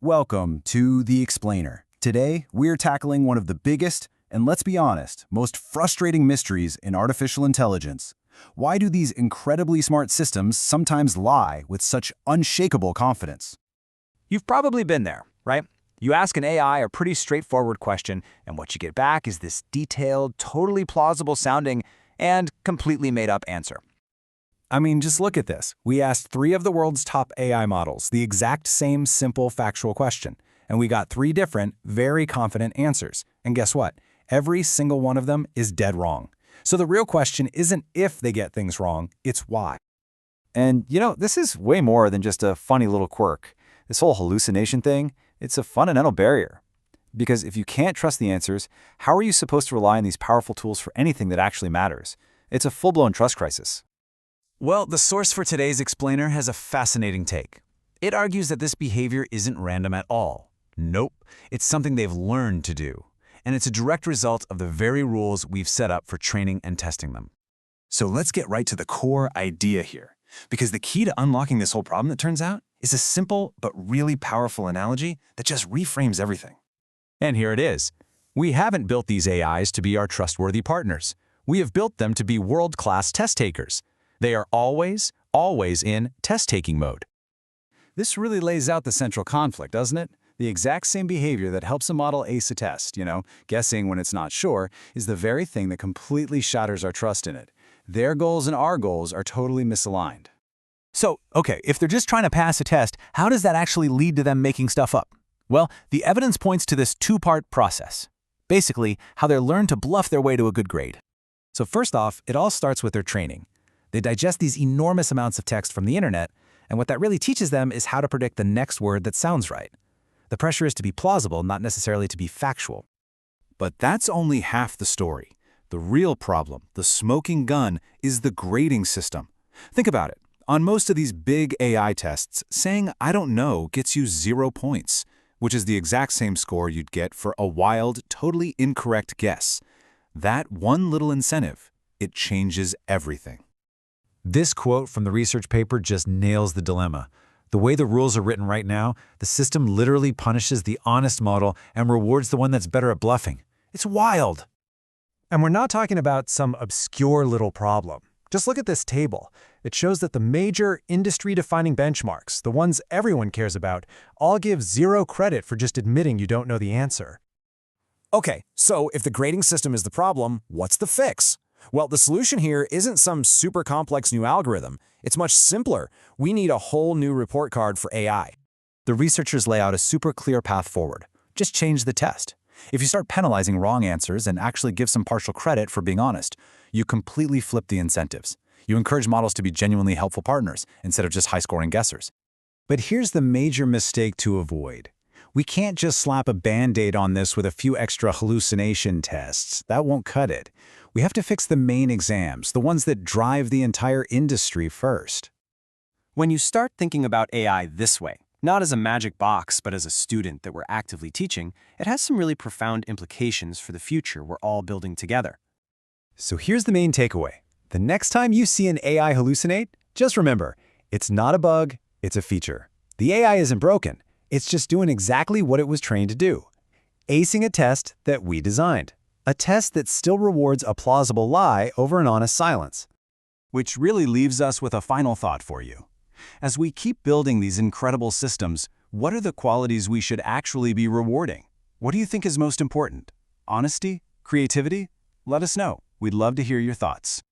Welcome to The Explainer. Today, we're tackling one of the biggest, and let's be honest, most frustrating mysteries in artificial intelligence. Why do these incredibly smart systems sometimes lie with such unshakable confidence? You've probably been there, right? You ask an AI a pretty straightforward question, and what you get back is this detailed, totally plausible sounding, and completely made-up answer. I mean, just look at this. We asked 3 of the world's top AI models the exact same simple factual question, and we got 3 different, very confident answers. And guess what? Every single one of them is dead wrong. So the real question isn't if they get things wrong, it's why. And, this is way more than just a funny little quirk. This whole hallucination thing, it's a fundamental barrier. Because if you can't trust the answers, how are you supposed to rely on these powerful tools for anything that actually matters? It's a full-blown trust crisis. Well, the source for today's explainer has a fascinating take. It argues that this behavior isn't random at all. Nope, it's something they've learned to do. And it's a direct result of the very rules we've set up for training and testing them. So let's get right to the core idea here. Because the key to unlocking this whole problem, it turns out, is a simple but really powerful analogy that just reframes everything. And here it is. We haven't built these AIs to be our trustworthy partners. We have built them to be world-class test takers. They are always in test-taking mode. This really lays out the central conflict, doesn't it? The exact same behavior that helps a model ace a test, guessing when it's not sure, is the very thing that completely shatters our trust in it. Their goals and our goals are totally misaligned. So, okay, if they're just trying to pass a test, how does that actually lead to them making stuff up? Well, the evidence points to this 2-part process. Basically, how they learn to bluff their way to a good grade. So first off, it all starts with their training. They digest these enormous amounts of text from the internet, and what that really teaches them is how to predict the next word that sounds right. The pressure is to be plausible, not necessarily to be factual. But that's only half the story. The real problem, the smoking gun, is the grading system. Think about it. On most of these big AI tests, saying "I don't know" gets you 0 points, which is the exact same score you'd get for a wild, totally incorrect guess. That one little incentive, it changes everything. This quote from the research paper just nails the dilemma. The way the rules are written right now, the system literally punishes the honest model and rewards the one that's better at bluffing. It's wild. And we're not talking about some obscure little problem. Just look at this table. It shows that the major industry-defining benchmarks, the ones everyone cares about, all give 0 credit for just admitting you don't know the answer. Okay, so if the grading system is the problem, what's the fix? Well, the solution here isn't some super complex new algorithm. It's much simpler. We need a whole new report card for AI. The researchers lay out a super clear path forward. Just change the test. If you start penalizing wrong answers and actually give some partial credit for being honest, you completely flip the incentives. You encourage models to be genuinely helpful partners instead of just high-scoring guessers. But here's the major mistake to avoid. We can't just slap a Band-Aid on this with a few extra hallucination tests. That won't cut it. We have to fix the main exams, the ones that drive the entire industry first. When you start thinking about AI this way, not as a magic box, but as a student that we're actively teaching, it has some really profound implications for the future we're all building together. So here's the main takeaway. The next time you see an AI hallucinate, just remember, it's not a bug, it's a feature. The AI isn't broken. It's just doing exactly what it was trained to do. Acing a test that we designed. A test that still rewards a plausible lie over an honest silence. Which really leaves us with a final thought for you. As we keep building these incredible systems, what are the qualities we should actually be rewarding? What do you think is most important? Honesty? Creativity? Let us know. We'd love to hear your thoughts.